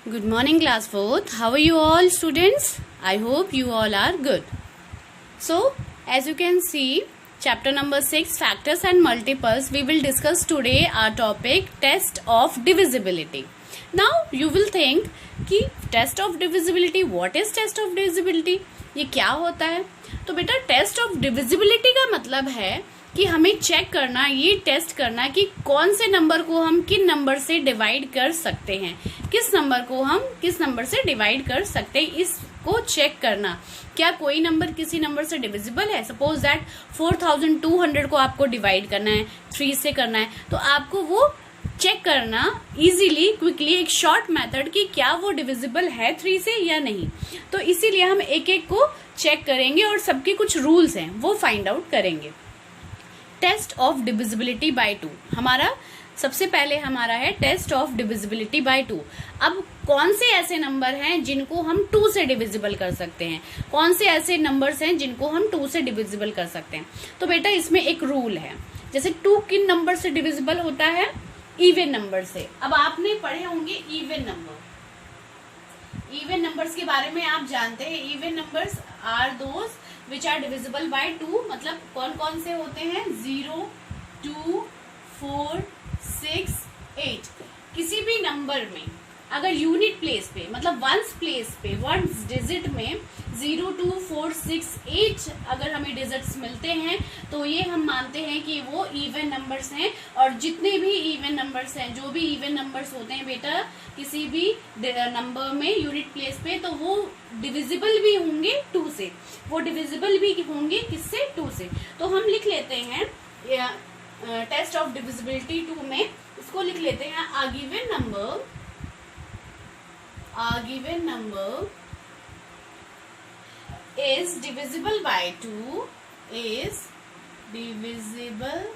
Good morning, class 4th. How are you all, students? I hope you all are good. So, as you can see, chapter number 6, factors and multiples, we will discuss today our topic, test of divisibility. Now, you will think कि test of divisibility, what is test of divisibility? ये क्या होता है? तो बेटा test of divisibility का मतलब है कि हमें चेक करना, ये टेस्ट करना कि कौन से नंबर को हम किन नंबर से डिवाइड कर सकते हैं, किस नंबर को हम किस नंबर से डिवाइड कर सकते हैं, इसको चेक करना। क्या कोई नंबर किसी नंबर से डिविजिबल है? सपोज दैट 4200 को आपको डिवाइड करना है, 3 से करना है, तो आपको वो चेक करना इजीली, क्विकली, एक शॉर्ट मेथड कि क्या वो डिविजिबल है 3 से या नहीं। तो इसीलिए हम एक एक को चेक करेंगे और सबके कुछ रूल्स हैं वो फाइंड आउट करेंगे। टेस्ट ऑफ डिविजिबिलिटी बाय 2 हमारा सबसे पहले हमारा है टेस्ट ऑफ डिविजिबिलिटी बाय 2। अब कौन से ऐसे नंबर हैं जिनको हम 2 से डिविजिबल कर सकते हैं, कौन से ऐसे नंबर्स हैं जिनको हम 2 से डिविजिबल कर सकते हैं। तो बेटा इसमें एक रूल है, जैसे 2 किन नंबर से डिविजिबल होता है? इवन नंबर से। अब आपने पढ़े होंगे इवन नंबर, इवन नंबर्स के बारे में आप जानते हैं। Even numbers are those which are divisible by 2, मतलब कौन कौन से होते हैं? 0, 2, 4, 6, 8। किसी भी नंबर में अगर यूनिट प्लेस पे, मतलब वंस प्लेस पे, वंस डिजिट में 0, 2, 4, 6, 8 अगर हमें डिजिट्स मिलते हैं तो ये हम मानते हैं कि वो इवन नंबर्स हैं। और जितने भी इवन नंबर्स हैं, जो भी इवन नंबर्स होते हैं बेटा किसी भी नंबर में यूनिट प्लेस पे, तो वो डिविजिबल भी होंगे 2 से, वो डिविजिबल भी होंगे किससे? 2 से। तो हम लिख लेते हैं टेस्ट ऑफ डिविजिबिलिटी 2 में, इसको लिख लेते हैं a given number is divisible by 2 is divisible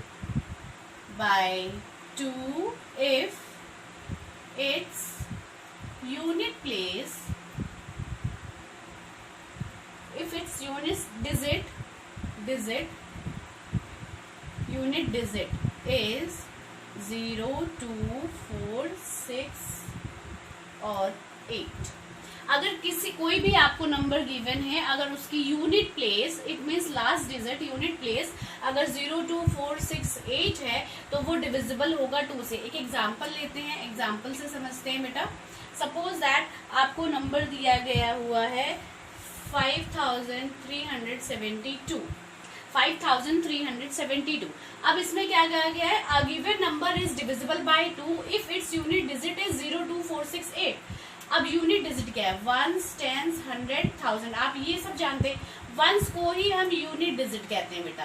by 2 if its unit place, if its unit digit is 0, 2, 4, 6 और 8। अगर कोई भी आपको नंबर गिवन है, अगर उसकी unit place, it means last digit unit place अगर 0, 2, 4, 6, 8 है तो वो डिविजिबल होगा 2 से। एक एग्जांपल लेते हैं, एग्जांपल से समझते हैं बेटा। सपोज दैट आपको नंबर दिया गया हुआ है 5372। अब इसमें क्या कहा गया है? A given number is divisible by 2 if its unit digit is 0, 2, 4, 6, 8। अब यूनिट डिजिट क्या है? Ones, tens, 100, 1000। आप ये सब जानते हैं। वंस को ही हम यूनिट डिजिट कहते हैं बेटा,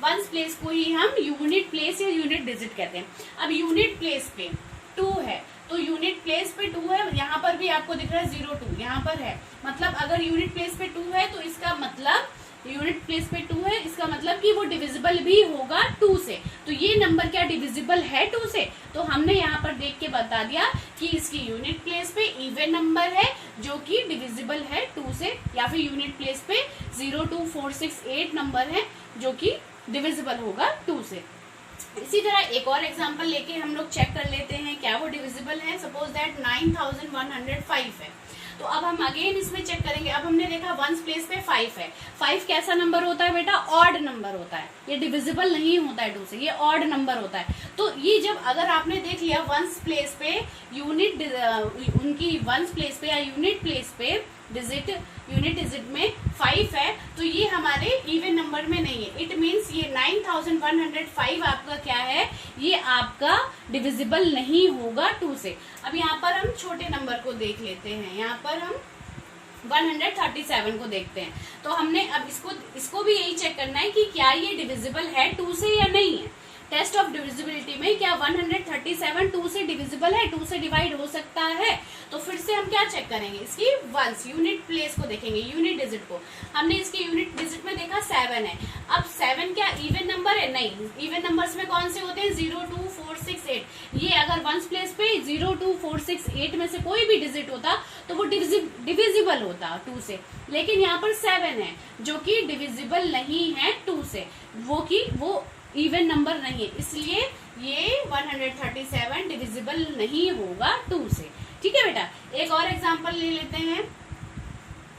वंस प्लेस को ही हम यूनिट प्लेस या यूनिट डिजिट कहते हैं। अब यूनिट प्लेस पे 2 है तो यूनिट प्लेस पे 2 है, यहाँ पर भी आपको दिख रहा है 0, 2 यहाँ पर है। मतलब अगर यूनिट प्लेस पे 2 है तो इसका मतलब यूनिट प्लेस पे 2 है, इसका मतलब कि वो डिविजिबल भी होगा 2 से। तो ये नंबर क्या डिविजिबल है 2 से? तो हमने यहाँ पर देख के बता दिया कि इसकी यूनिट प्लेस पे इवन नंबर है जो कि डिविजिबल है 2 से, या फिर यूनिट प्लेस पे 0, 2, 4, 6, 8 नंबर है जो कि डिविजिबल होगा 2 से। इसी तरह एक और एग्जांपल लेके हम लोग चेक कर लेते हैं क्या वो डिविजिबल है। सपोज दैट 9105 है, तो अब हम अगेन इसमें चेक करेंगे। अब हमने देखा वंस प्लेस पे 5 है। 5 कैसा नंबर होता है बेटा? ऑड नंबर होता है, ये डिविजिबल नहीं होता है 2 से, ये ऑड नंबर होता है। तो ये जब अगर आपने देख लिया वंस प्लेस पे यूनिट, उनकी वंस प्लेस पे या यूनिट प्लेस पे यूनिट डिजिट में 5 है, तो ये हमारे इवन नंबर में नहीं है। इट मीन्स ये 9105 आपका क्या है? ये आपका डिविजिबल नहीं होगा 2 से। अब यहाँ पर हम छोटे नंबर को देख लेते हैं, यहाँ पर हम 137 को देखते हैं। तो हमने अब इसको भी यही चेक करना है कि क्या ये डिविजिबल है 2 से या नहीं है। टेस्ट ऑफ डिविजिबिलिटी में क्या 137 2 से डिविजिबल है, 2 से डिवाइड हो सकता है? तो फिर से हम क्या चेक करेंगे? इसकी वंस यूनिट प्लेस को देखेंगे, यूनिट डिजिट को। हमने इसके यूनिट डिजिट में देखा 7 है। अब 7 क्या इवन नंबर है? नहीं। इवन नंबर्स में कौन से होते हैं? 0, 2, 4, 6, 8। ये अगर वंस प्लेस पे 0, 2, 4, 6, 8 में से कोई भी डिजिट होता तो वो डिविजिबल होता 2 से। लेकिन यहाँ पर 7 है जो कि डिविजिबल नहीं है 2 से, वो इवन नंबर नहीं है, इसलिए ये 137 डिविजिबल नहीं होगा 2 से। ठीक है बेटा, एक और एग्जांपल ले लेते हैं।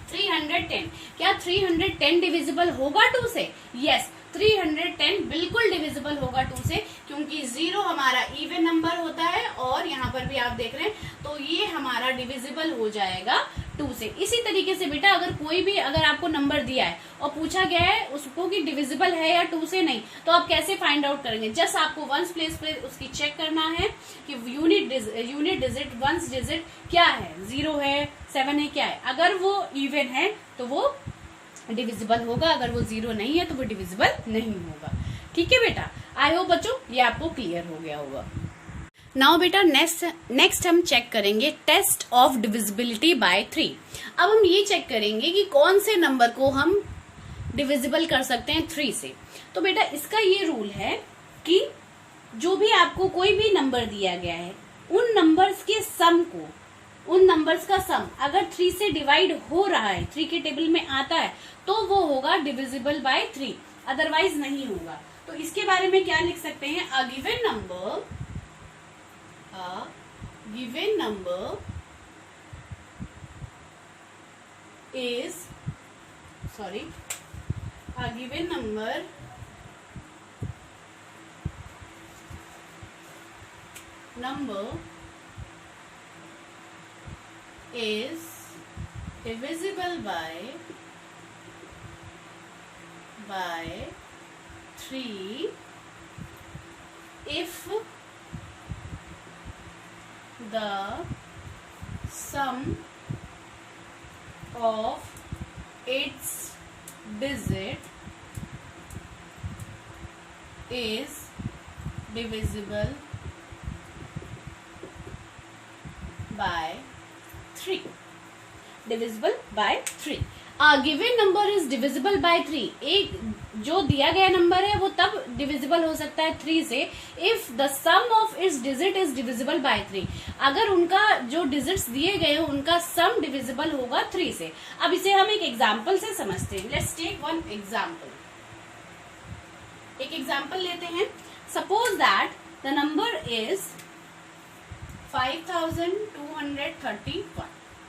310, क्या 310 डिविजिबल होगा 2 से? यस, 310 बिल्कुल डिविजिबल होगा 2 से, क्योंकि 0 हमारा इवन नंबर होता है और यहाँ पर भी आप देख रहे हैं, तो ये हमारा डिविजिबल हो जाएगा 2 से। इसी तरीके से बेटा अगर कोई भी अगर आपको नंबर दिया है और पूछा गया है उसको कि डिविजिबल है या 2 से नहीं, तो आप कैसे फाइंड आउट करेंगे? जस्ट आपको वंस प्लेस पे उसकी चेक करना है कि यूनिट डिजिट वंस डिजिट क्या है, 0 है, 7 है, क्या है। अगर वो इवन है तो वो डिविजिबल होगा, अगर वो 0 नहीं है तो वो डिविजिबल नहीं होगा। ठीक है बेटा, आई होप बच्चों ये आपको क्लियर हो गया होगा। नाउ बेटा नेक्स्ट हम चेक करेंगे टेस्ट ऑफ डिविजिबिलिटी बाय 3। अब हम ये चेक करेंगे कि कौन से नंबर को हम डिविजिबल कर सकते हैं 3 से। तो बेटा इसका ये रूल है कि जो भी आपको कोई भी नंबर दिया गया है उन नंबर्स के सम को, उन नंबर्स का सम अगर 3 से डिवाइड हो रहा है, 3 के टेबल में आता है, तो वो होगा डिविजिबल बाय 3, अदरवाइज नहीं होगा। तो इसके बारे में क्या लिख सकते हैं? A given number is sorry a given number is divisible by 3 if the sum of its digit is divisible by 3. Divisible by 3. A given number is divisible by 3. एक जो दिया गया नंबर है वो तब डिविजिबल हो सकता है 3 से if the sum of its digit is divisible by 3। अगर उनका जो डिजिट्स दिए गए हैं उनका सम डिविजिबल होगा 3 से। अब इसे हम एक एग्जांपल से समझते हैं। Let's take one example. एक एग्जांपल लेते हैं। Suppose that the number is 5231।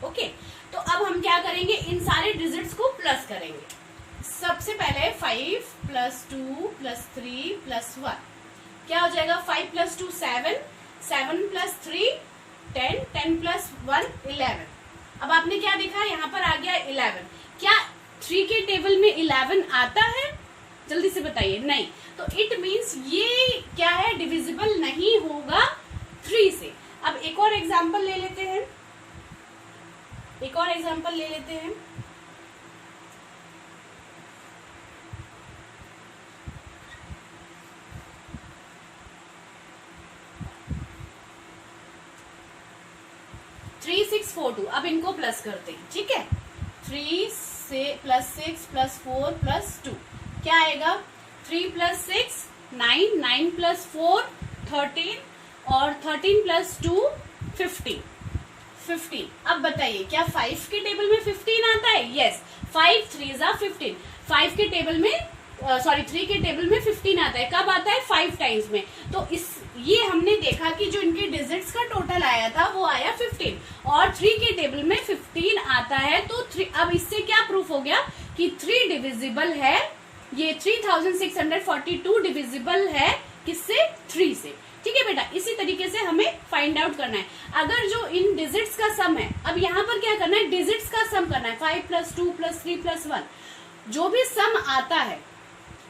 Okay, तो अब हम क्या करेंगे? इन सारे डिजिट्स को प्लस करेंगे। सबसे पहले 5 + 2 + 3 + 1 क्या हो जाएगा? 5 + 2 7, 7 + 3 10, 10 + 1 11। अब आपने क्या देखा? यहाँ पर आ गया 11। क्या 3 के टेबल में 11 आता है? जल्दी से बताइए। नहीं, तो इट मीन्स ये क्या है? डिविजिबल नहीं होगा 3 से। अब एक और एग्जाम्पल ले लेते हैं। 3642। अब इनको प्लस करते हैं। ठीक है, 3 से +6 +4 +2 क्या आएगा? 3 + 6 9, 9 + 4 13 और 13 + 2 15। अब बताइए क्या 5 के टेबल में 15 आता है? Yes, 5 3s are 15। 5 के टेबल में 3 के टेबल में 15 आता है। कब आता है? 5 टाइम्स में। तो ये हमने देखा कि जो इनके डिजिट्स का टोटल आया था वो आया 15 और 3 के टेबल में 15 आता है। तो 3, अब इससे क्या प्रूफ हो गया कि 3 डिविजिबल है। ये 3642 डिविजिबल है किससे? 3 से। ठीक है बेटा, इसी तरीके से हमें फाइंड आउट करना है। अगर जो इन डिजिट्स का सम है, अब यहाँ पर क्या करना है? डिजिट्स का सम करना है। 5 + 2 + 3 + 1 जो भी सम आता है,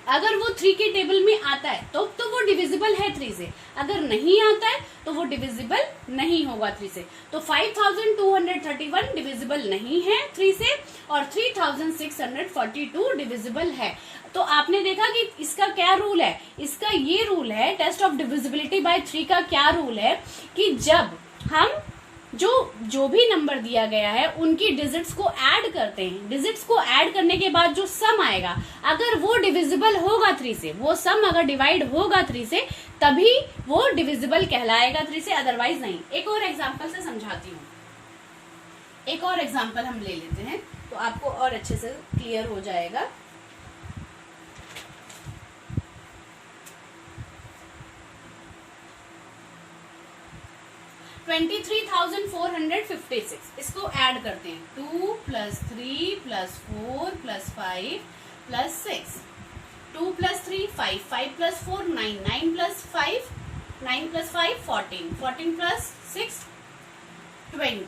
अगर वो 3 के टेबल में आता है तो वो डिविजिबल है 3 से। अगर नहीं आता है तो वो डिविजिबल नहीं होगा 3 से। तो 5231 डिविजिबल नहीं है 3 से और 3642 डिविजिबल है। तो आपने देखा कि इसका क्या रूल है? इसका ये रूल है, टेस्ट ऑफ डिविजिबिलिटी बाय 3 का क्या रूल है कि जब हम जो भी नंबर दिया गया है उनकी डिजिट्स को ऐड करते हैं, डिजिट्स को ऐड करने के बाद जो सम आएगा अगर वो डिविजिबल होगा 3 से, वो सम अगर डिवाइड होगा 3 से, तभी वो डिविजिबल कहलाएगा 3 से, अदरवाइज नहीं। एक और एग्जांपल से समझाती हूँ। एक और एग्जांपल हम ले लेते हैं तो आपको और अच्छे से क्लियर हो जाएगा। 23,456 इसको ऐड करते हैं 2 + 3 + 4 + 5 + 6 2 + 3 5 5 + 4 9 9 + 5 9 + 5 14 14 + 6 20।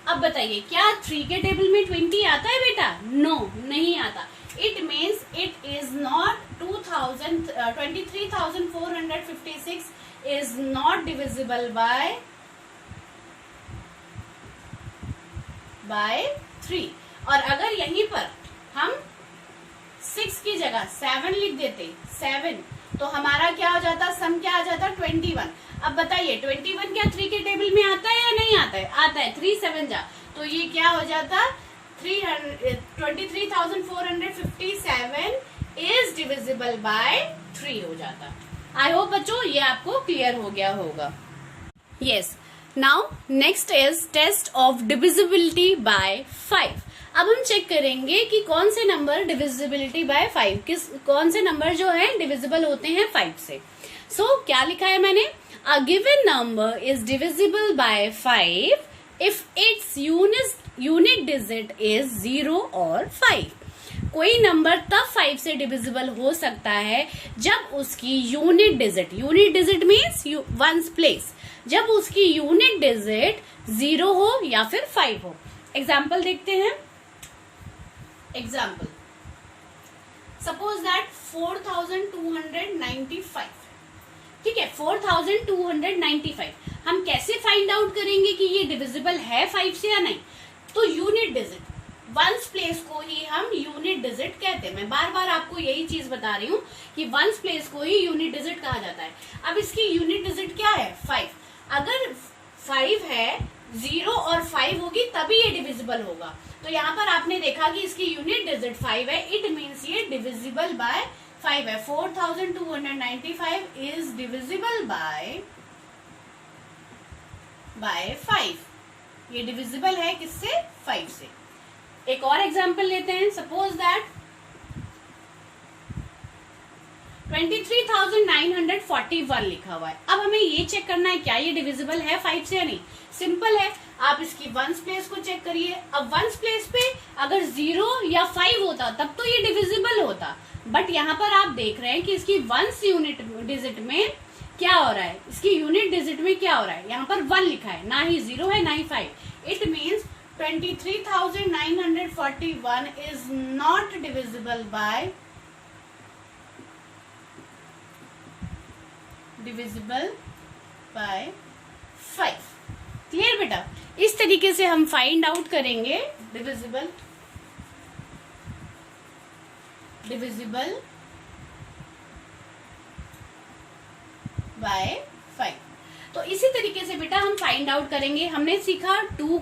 अब बताइए क्या 3 के टेबल में 20 आता है बेटा? नो नहीं आता। It means it is not 23,456 is not divisible by 3। और अगर यहीं पर हम 6 की जगह 7 लिख देते 7 तो हमारा क्या हो जाता? सम क्या आ जाता? 21। अब बताइए 21 क्या 3 के टेबल में आता है या नहीं आता है? आता है। 3 7 जा तो ये क्या हो जाता? 23,457 इज डिविजिबल बाय 3 हो जाता। आई होप बच्चों ये आपको क्लियर हो गया होगा। Yes, now next is test of divisibility by 5। अब हम चेक करेंगे कि कौन से नंबर डिविजिबिलिटी बाय 5 कौन से नंबर जो है डिविजिबल होते हैं 5 से। क्या लिखा है मैंने? A given number is divisible bye 5 if its unit digit is 0 और 5। कोई नंबर तब 5 से डिविजिबल हो सकता है जब उसकी unit digit means ones place, जब उसकी यूनिट डिजिट 0 हो या फिर 5 हो। एग्जाम्पल देखते हैं। एग्जाम्पल, सपोज दैट 4295, ठीक है 4295। हम कैसे फाइंड आउट करेंगे कि ये डिविजिबल है 5 से या नहीं? तो यूनिट डिजिट, वंस प्लेस को ही हम यूनिट डिजिट कहते हैं। मैं बार बार आपको यही चीज बता रही हूँ कि वंस प्लेस को ही यूनिट डिजिट कहा जाता है। अब इसकी यूनिट डिजिट क्या है? 5। अगर 5 है, 0 और 5 होगी तभी ये डिविजिबल होगा। तो यहाँ पर आपने देखा कि इसकी यूनिट डिजिट 5 है, इट मीन्स ये डिविजिबल बाय 5 है। 4295 इज डिविजिबल बाय 5। ये डिविजिबल है किससे? 5 से। एक और एग्जाम्पल लेते हैं। सपोज दैट 23,941 लिखा हुआ है। अब हमें ये चेक करना है क्या ये डिविजिबल है 5 से या नहीं। सिंपल है, आप इसकी वंस प्लेस को चेक करिए। अब वंस प्लेस पे अगर 0 या 5 होता तब तो ये डिविजिबल होता, बट यहाँ पर आप देख रहे हैं कि इसकी वंस यूनिट डिजिट में क्या हो रहा है, इसकी यूनिट डिजिट में क्या हो रहा है, यहाँ पर 1 लिखा है, ना ही 0 है ना ही 5। It means 23,941 is not divisible by 5। Clear बेटा? इस तरीके से हम फाइंड आउट करेंगे डिविजिबल बाय 5। तो इसी तरीके से बेटा हम फाइंड आउट करेंगे। हमने सीखा 2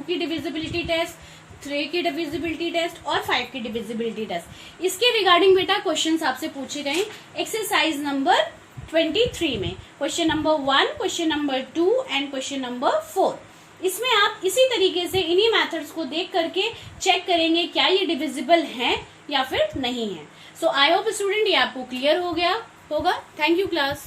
की डिविजिबिलिटी टेस्ट, 3 की डिविजिबिलिटी टेस्ट और 5 की डिविजिबिलिटी टेस्ट। इसके रिगार्डिंग बेटा क्वेश्चंस आपसे पूछे गए एक्सरसाइज नंबर 23 में। Question number 1, question number 2 and question number 4। इसमें आप इसी तरीके से इन्हीं मेथड्स को देख करके चेक करेंगे क्या ये डिविजिबल है या फिर नहीं है। सो आई होप स्टूडेंट ये आपको क्लियर हो गया होगा। Thank you class.